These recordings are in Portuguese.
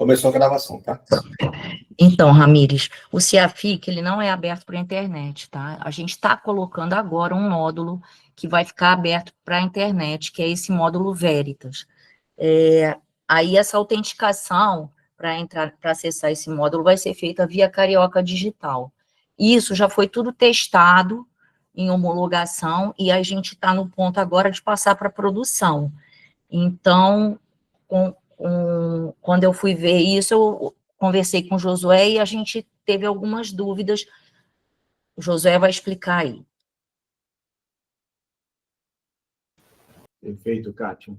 Começou a gravação, tá? Então, Ramires, o CIAFIC, ele não é aberto para a internet, tá? A gente está colocando agora um módulo que vai ficar aberto para a internet, que é esse módulo Veritas. Aí essa autenticação para acessar esse módulo vai ser feita via Carioca Digital. Isso já foi tudo testado em homologação e a gente está no ponto agora de passar para produção. Então, quando eu fui ver isso, eu conversei com o Josué e a gente teve algumas dúvidas. O Josué vai explicar aí. Perfeito, Kátia.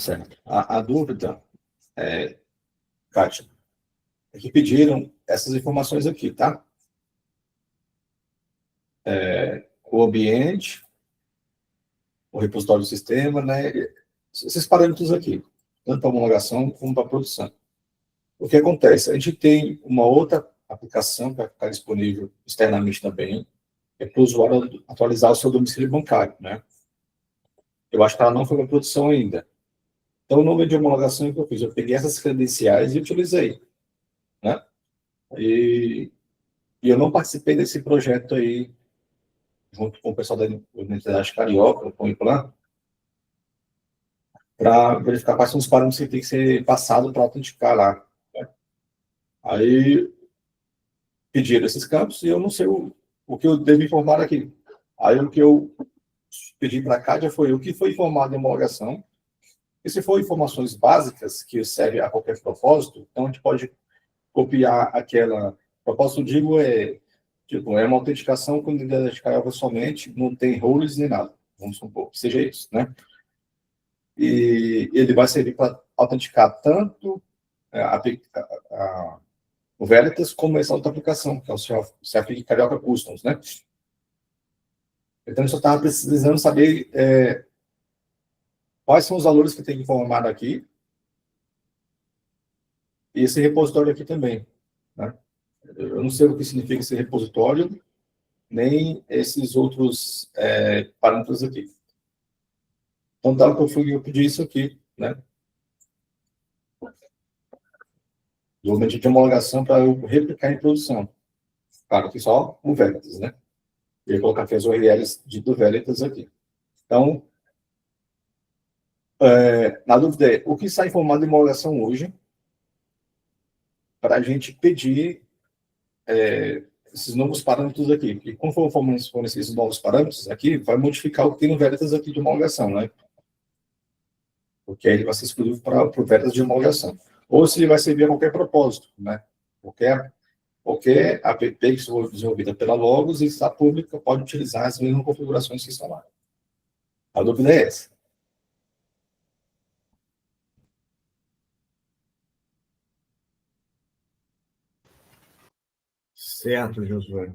Certo. A dúvida, Kátia, é que pediram essas informações aqui, tá? O ambiente, o repositório do sistema, né? Esses parâmetros aqui, tanto para homologação como para produção. O que acontece? A gente tem uma outra aplicação que vai ficar disponível externamente também, é para o usuário atualizar o seu domicílio bancário, né? Eu acho que ela não foi para produção ainda. Então, o número de homologação que eu fiz, eu peguei essas credenciais e utilizei, né? E eu não participei desse projeto aí, junto com o pessoal da Universidade Carioca, com o IPLAN, para verificar quais são os parâmetros que tem que ser passado para autenticar lá, né? Aí, pediram esses campos e eu não sei o que eu devo informar aqui. Aí, o que eu pedi para a Cádia foi o que foi informado em homologação, e se for informações básicas que servem a qualquer propósito, então a gente pode copiar aquela... Propósito, digo, é uma autenticação com identidade de Carioca somente, não tem roles nem nada, vamos supor que seja isso, né? E ele vai servir para autenticar tanto o Veritas como essa outra aplicação, que é o CIAFIC Carioca Customs, né? Então, eu só estava precisando saber quais são os valores que tem que informar aqui, e esse repositório aqui também, né? Eu não sei o que significa esse repositório, nem esses outros parâmetros aqui. Então, dá que eu pedi isso aqui, né? Desenvolvimento de homologação para eu replicar em produção. Claro que só o Veritas, né? Eu vou colocar aqui as URLs do Veritas aqui. Então, na dúvida o que está informado em homologação hoje, para a gente pedir esses novos parâmetros aqui. E conforme fornecer esses novos parâmetros aqui, vai modificar o que tem no Veritas aqui de homologação, né? Porque aí ele vai ser exclusivo para o Veritas de homologação. Ou se ele vai servir a qualquer propósito, né? Qualquer app que for desenvolvida pela Logos e está pública pode utilizar as mesmas configurações que estão lá. A dúvida é essa. Certo, Josué.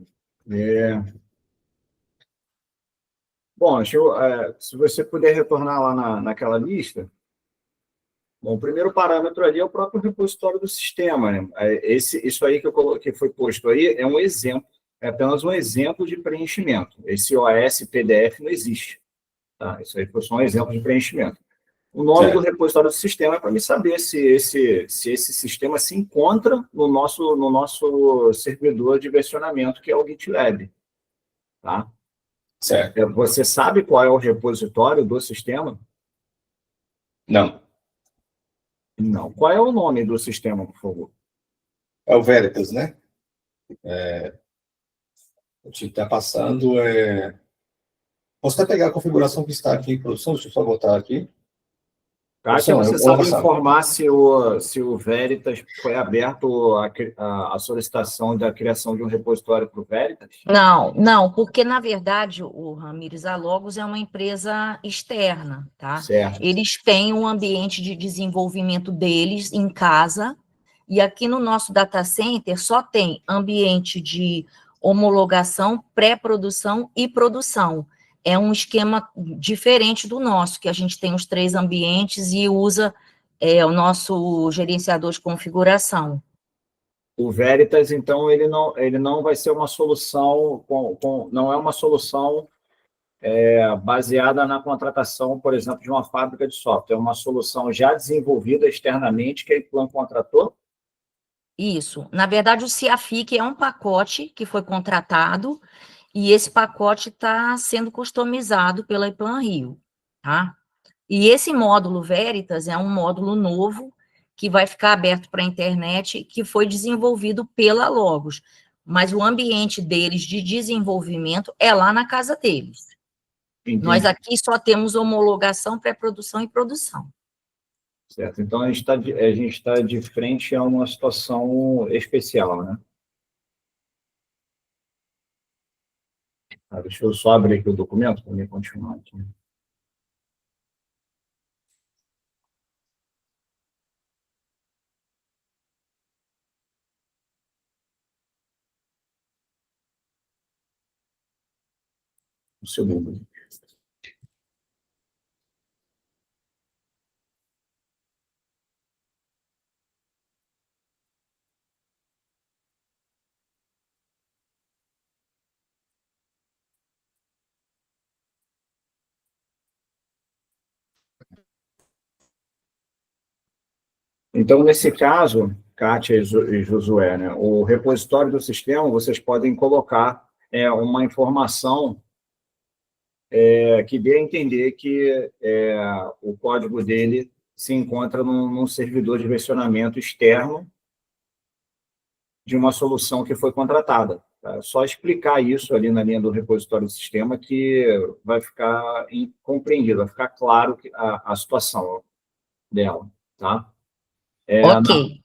Bom, se você puder retornar lá naquela lista. Bom, o primeiro parâmetro ali é o próprio repositório do sistema, né? Isso aí que foi posto aí é um exemplo, é apenas um exemplo de preenchimento. Esse OS PDF não existe, tá? Isso aí foi só um exemplo de preenchimento. O nome do repositório do sistema é para me saber se esse sistema se encontra no nosso servidor de versionamento, que é o GitLab, tá? Certo. Você sabe qual é o repositório do sistema? Não. Não. Qual é o nome do sistema, por favor? É o Veritas, né? A gente está passando... Posso até pegar a configuração que está aqui em produção, deixa eu só botar aqui. Kátia, você sabe informar se o Veritas foi aberto a solicitação da criação de um repositório para o Veritas? Não, porque, na verdade, o Ramires, a Logos é uma empresa externa, tá? Certo. Eles têm um ambiente de desenvolvimento deles em casa, e aqui no nosso data center só tem ambiente de homologação, pré-produção e produção. É um esquema diferente do nosso, que a gente tem os 3 ambientes e usa o nosso gerenciador de configuração. O Veritas, então, ele não vai ser uma solução, não é uma solução baseada na contratação, por exemplo, de uma fábrica de software. É uma solução já desenvolvida externamente que a Iplan contratou? Isso. Na verdade, o CIAFIC é um pacote que foi contratado e esse pacote está sendo customizado pela Iplan Rio, tá? E esse módulo Veritas é um módulo novo que vai ficar aberto para a internet, que foi desenvolvido pela Logos, mas o ambiente deles de desenvolvimento é lá na casa deles. Nós Entendi. aqui só temos homologação, pré-produção e produção. Certo. Então, a gente está de frente a uma situação especial, né? Deixa eu só abrir aqui o documento para mim continuar aqui. Um segundo. Então, nesse caso, Kátia e Josué, né, o repositório do sistema, vocês podem colocar uma informação que dê a entender que o código dele se encontra num servidor de versionamento externo de uma solução que foi contratada. Tá? Só explicar isso ali na linha do repositório do sistema que vai ficar compreendido, vai ficar claro a situação dela. Tá? Ok.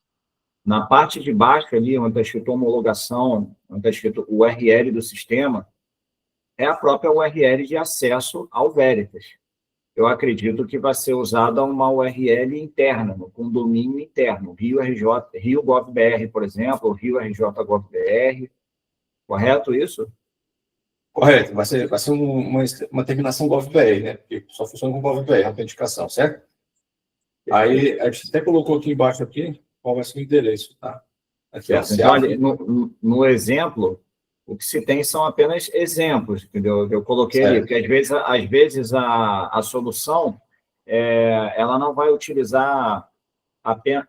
Na parte de baixo ali, onde está escrito homologação, onde está escrito URL do sistema, é a própria URL de acesso ao Veritas. Eu acredito que vai ser usada uma URL interna, com domínio interno, Rio RJ, Rio GovBR, por exemplo, Rio RJ GovBR. Correto isso? Correto, vai ser uma terminação GovBR, né? Porque só funciona com GovBR, a autenticação, certo? Aí, a gente até colocou aqui embaixo qual vai ser o endereço, tá? Aqui, ó, Certo. Então, ali, no exemplo, o que se tem são apenas exemplos, entendeu? Eu coloquei ali, porque às vezes a solução ela não vai utilizar apenas.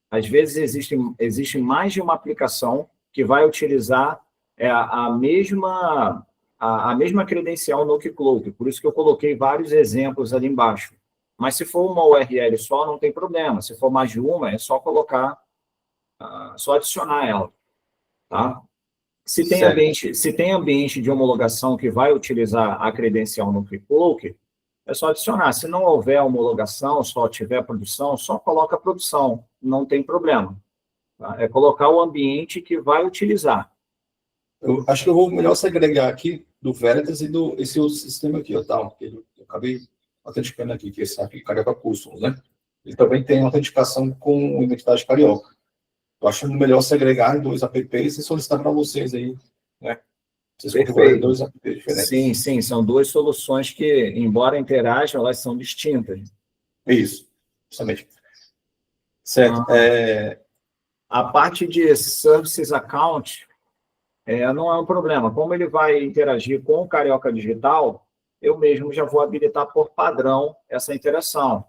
Às vezes existe mais de uma aplicação que vai utilizar a mesma credencial no Keycloak, por isso que eu coloquei vários exemplos ali embaixo. Mas se for uma URL só, não tem problema. Se for mais de uma, é só colocar, só adicionar ela. Tá? Se tem ambiente de homologação que vai utilizar a credencial no Keycloak, é só adicionar. Se não houver homologação, só tiver produção, só coloca produção, não tem problema. Tá? É colocar o ambiente que vai utilizar. Eu acho que eu vou melhor segregar aqui do Veritas e esse outro sistema aqui, ó, tá? Porque eu acabei autenticando aqui, que esse aqui, Carioca Customs, né? Ele também tem autenticação com identidade carioca. Eu acho melhor segregar em 2 apps e solicitar para vocês aí, né? Vocês configurarem 2 apps diferentes. Sim, sim, são 2 soluções que, embora interajam, elas são distintas. Isso, justamente. Certo. A parte de Services Account não é um problema. Como ele vai interagir com o Carioca Digital, eu mesmo já vou habilitar por padrão essa interação.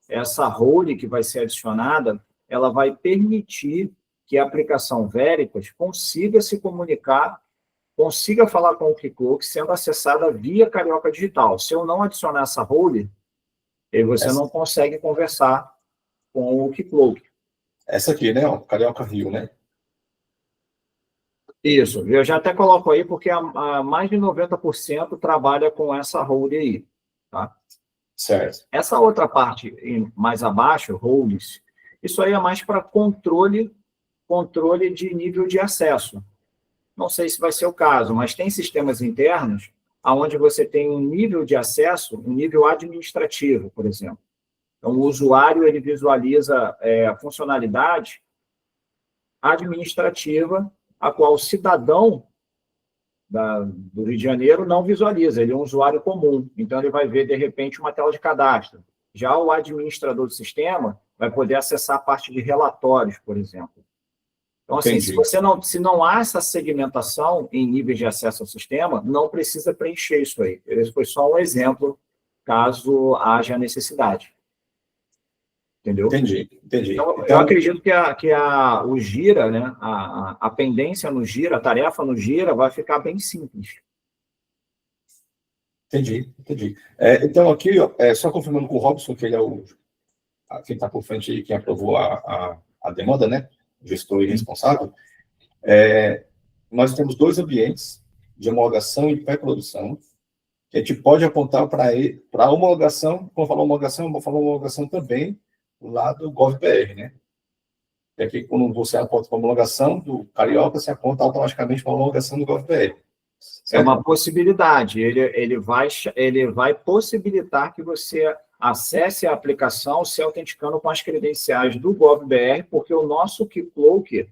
Essa role que vai ser adicionada, ela vai permitir que a aplicação Veritas consiga se comunicar, consiga falar com o Keycloak, sendo acessada via Carioca Digital. Se eu não adicionar essa role, você não consegue conversar com o Keycloak. Essa aqui, né? Ó, Carioca Rio, né? Isso, eu já até coloco aí, porque mais de 90% trabalha com essa role aí. Tá? Certo. Essa outra parte mais abaixo, roles, isso aí é mais para controle de nível de acesso. Não sei se vai ser o caso, mas tem sistemas internos onde você tem um nível de acesso, um nível administrativo, por exemplo. Então, o usuário ele visualiza a funcionalidade administrativa, a qual o cidadão do Rio de Janeiro não visualiza, ele é um usuário comum, então ele vai ver, de repente, uma tela de cadastro. Já o administrador do sistema vai poder acessar a parte de relatórios, por exemplo. Então, assim, Entendi. se não há essa segmentação em níveis de acesso ao sistema, não há essa segmentação em níveis de acesso ao sistema, não precisa preencher isso aí. Esse foi só um exemplo, caso haja necessidade. Entendeu? Entendi. Então, eu Então, acredito que o Gira, né, a pendência no Gira, a tarefa no Gira vai ficar bem simples. entendi. Então, aqui, ó, só confirmando com o Robson, que ele é quem está por frente aí, quem aprovou a demanda, né? Gestor e responsável. Nós temos 2 ambientes de homologação e pré-produção, que a gente pode apontar para a homologação. Quando falar homologação, eu vou falar homologação também lá do GovBR, né? E aqui, quando você aponta para a homologação do Carioca, você aponta automaticamente para a homologação do GovBR. É uma possibilidade. Ele vai possibilitar que você acesse a aplicação se autenticando com as credenciais do GovBR, porque o nosso Keycloak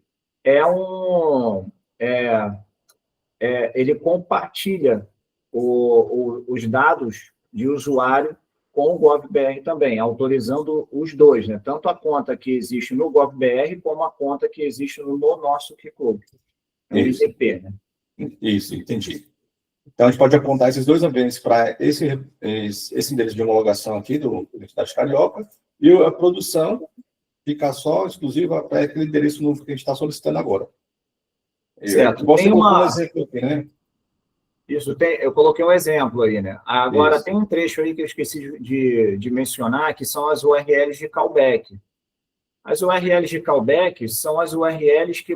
ele compartilha os dados de usuário com o GovBR também, autorizando os dois, né? Tanto a conta que existe no GovBR, como a conta que existe no nosso Keycloak. É um IDP, né? Isso, entendi. Então, a gente pode apontar esses 2 ambientes para esse endereço de homologação aqui do Identidade Carioca, e a produção fica só exclusiva para aquele endereço novo que a gente está solicitando agora. Certo. Você colocou um exemplo aqui, né? Isso, eu coloquei um exemplo aí, né? Agora, Isso. tem um trecho aí que eu esqueci de mencionar, que são as URLs de callback. As URLs de callback são as URLs que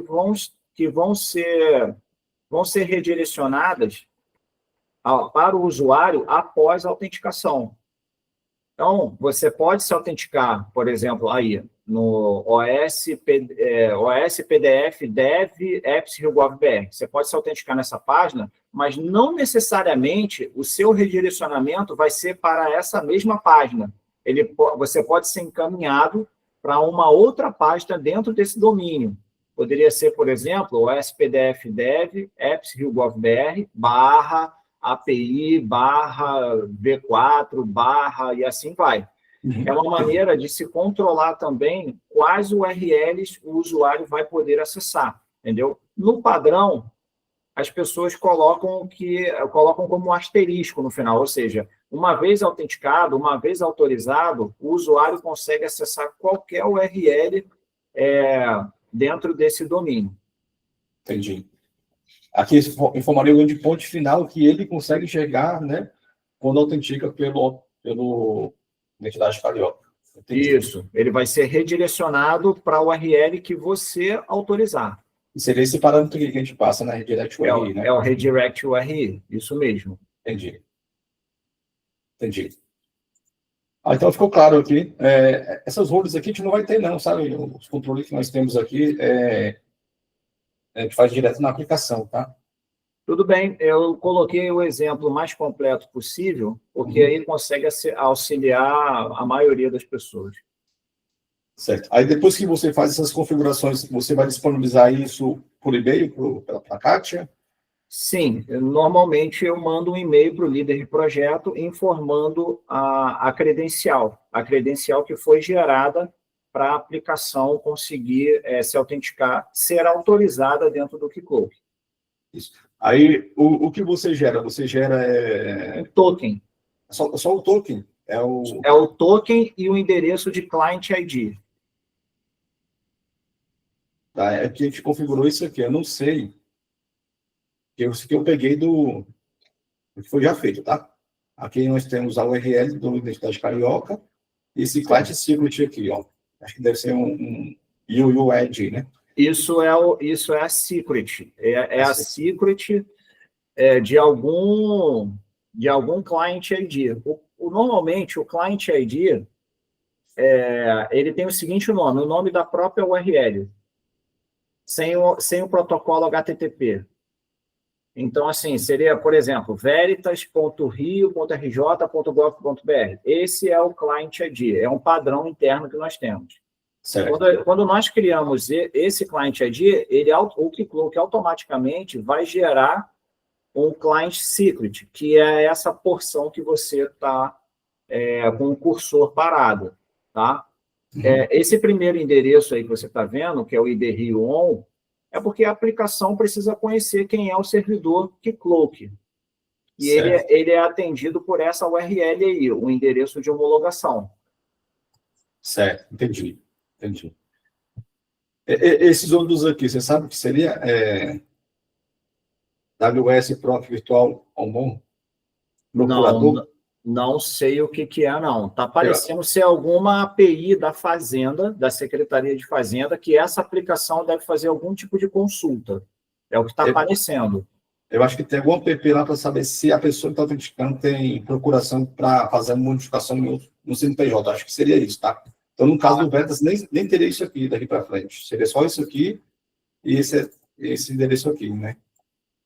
vão ser redirecionadas para o usuário após a autenticação. Então, você pode se autenticar, por exemplo, aí no OS PDF Dev Apps Rio GovBR. Você pode se autenticar nessa página, mas não necessariamente o seu redirecionamento vai ser para essa mesma página. Você pode ser encaminhado para uma outra página dentro desse domínio. Poderia ser, por exemplo, OS PDF Dev Apps Rio GovBR /API /V4 e assim vai. É uma maneira de se controlar também quais URLs o usuário vai poder acessar, entendeu? No padrão, as pessoas colocam como um asterisco no final, ou seja, uma vez autenticado, uma vez autorizado, o usuário consegue acessar qualquer URL dentro desse domínio. Entendi. Aqui informaria o endpoint final que ele consegue enxergar, né, quando autentica pelo Identidade Carioca. Entendi. Isso, ele vai ser redirecionado para o URL que você autorizar. E seria esse parâmetro que a gente passa na Redirect URI, né? É o Redirect URI, isso mesmo. Entendi. Então ficou claro aqui. Essas roles aqui a gente não vai ter, não, sabe? Os controles que nós temos aqui, a gente faz direto na aplicação, tá? Tudo bem, eu coloquei o exemplo mais completo possível, porque aí consegue auxiliar a maioria das pessoas. Certo. Aí depois que você faz essas configurações, você vai disponibilizar isso por e-mail para a Kátia? Sim, normalmente eu mando um e-mail para o líder de projeto informando a credencial que foi gerada para a aplicação conseguir se autenticar, ser autorizada dentro do Keycloak. Isso. Aí, o que você gera? Você gera um token. Só o token? É o token e o endereço de Client ID. Tá, é que a gente configurou isso aqui, eu não sei. Isso que eu peguei do que foi já feito, tá? Aqui nós temos a URL do Identidade Carioca e esse client secret aqui, ó. Acho que deve ser um UUID, né? Isso é a secret. A secret de algum client ID. Normalmente, o client ID ele tem o seguinte nome, o nome da própria URL, sem o protocolo HTTP. Então, assim, seria, por exemplo, veritas.rio.rj.gov.br. Esse é o client ID, é um padrão interno que nós temos. Quando nós criamos esse client ID, o Keycloak automaticamente vai gerar um client secret, que é essa porção que você está com o cursor parado, tá? Esse primeiro endereço aí que você está vendo, que é o ID Rio On, É porque a aplicação precisa conhecer quem é o servidor Keycloak. E ele é atendido por essa URL aí, o endereço de homologação. Certo, entendi. Esses outros aqui, você sabe o que seria? WS Proc Virtual Omon? Procurador? Não sei o que é, não. Está parecendo ser alguma API da Fazenda, da Secretaria de Fazenda, que essa aplicação deve fazer algum tipo de consulta. É o que está aparecendo. Eu acho que tem algum app lá para saber se a pessoa que está autenticando tem procuração para fazer uma modificação no CNPJ. Acho que seria isso, tá? Então, no caso do Veritas, nem teria isso aqui daqui para frente. Seria só isso aqui e esse endereço aqui, né?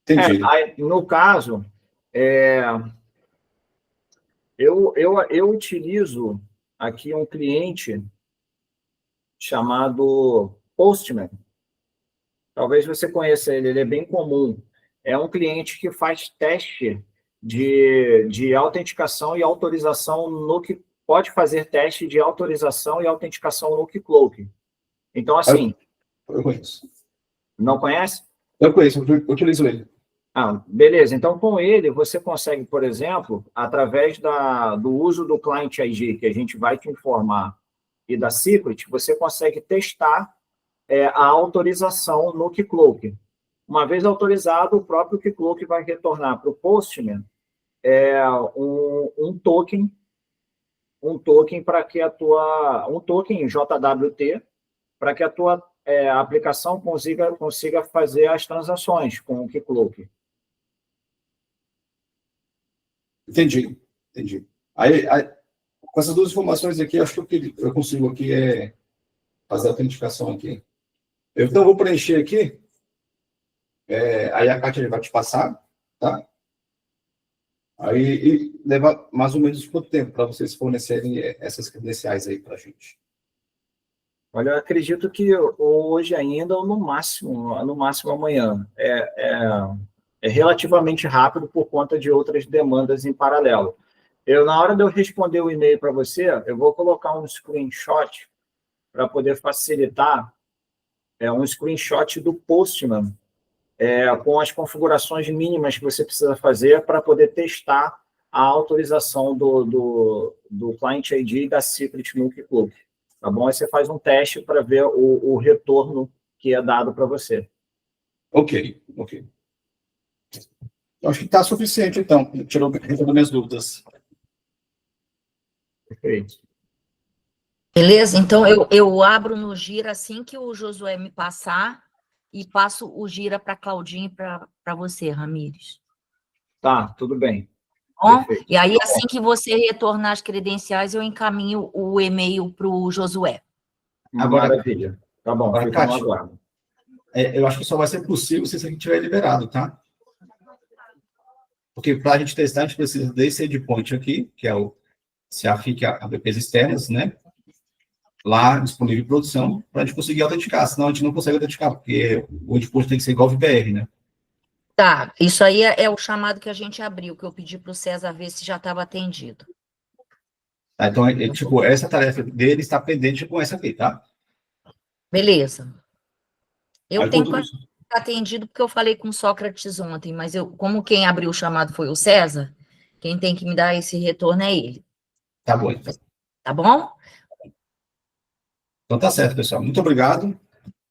Entendi. Aí, no caso, eu utilizo aqui um cliente chamado Postman. Talvez você conheça ele é bem comum. É um cliente que faz teste de autenticação e autorização no que pode fazer teste de autorização e autenticação no Keycloak. Então, assim... Eu conheço. Não conhece? Eu conheço, eu utilizo ele. Beleza. Então, com ele, você consegue, por exemplo, através do uso do Client ID, que a gente vai te informar, e da Secret, você consegue testar a autorização no Keycloak. Uma vez autorizado, o próprio Keycloak vai retornar para o Postman um token para que um token JWT para que a tua aplicação consiga fazer as transações com o Keycloak. Entendi. Aí, com essas duas informações aqui, acho que eu consigo aqui fazer a autenticação aqui. Então, eu vou preencher aqui. Aí a Kátia vai te passar, tá? Aí leva mais ou menos quanto tempo para vocês fornecerem essas credenciais aí para a gente? Olha, eu acredito que hoje ainda, ou no máximo amanhã. É relativamente rápido por conta de outras demandas em paralelo. Na hora de eu responder o e-mail para você, eu vou colocar um screenshot para poder facilitar, um screenshot do Postman, com as configurações mínimas que você precisa fazer para poder testar a autorização do Client ID e da Secret no Keycloak. Tá bom? Aí você faz um teste para ver o retorno que é dado para você. Ok. Acho que está suficiente, então. Tirou minhas dúvidas. Perfeito. Beleza? Então, eu abro no Gira assim que o Josué me passar e passo o Gira para a Claudinha e para você, Ramires. Tá, tudo bem. Bom, e aí, assim que você retornar as credenciais, eu encaminho o e-mail para o Josué. Maravilha. Tá bom, Agora, fica no Kátia, aguardo. eu acho que só vai ser possível se isso aqui estiver liberado, tá? Porque para a gente testar, a gente precisa desse endpoint aqui, que é o CAFI, APPs externas, né? Lá disponível em produção, para a gente conseguir autenticar. Senão a gente não consegue autenticar, porque o endpoint tem que ser igual ao VBR, né? Tá, isso aí é o chamado que a gente abriu, que eu pedi para o César ver se já estava atendido. Tá, então, tipo, essa tarefa dele está pendente com essa aqui, tá? Beleza. Eu Aí, tenho tudo que estar atendido porque eu falei com o Sócrates ontem, mas como quem abriu o chamado foi o César, quem tem que me dar esse retorno é ele. Tá bom, então. Tá bom? Então tá certo, pessoal. Muito obrigado.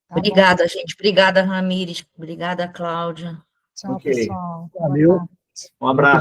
Obrigada, gente. Obrigada, Ramires. Obrigada, Cláudia. Tchau, Ok. pessoal. Valeu. Um abraço.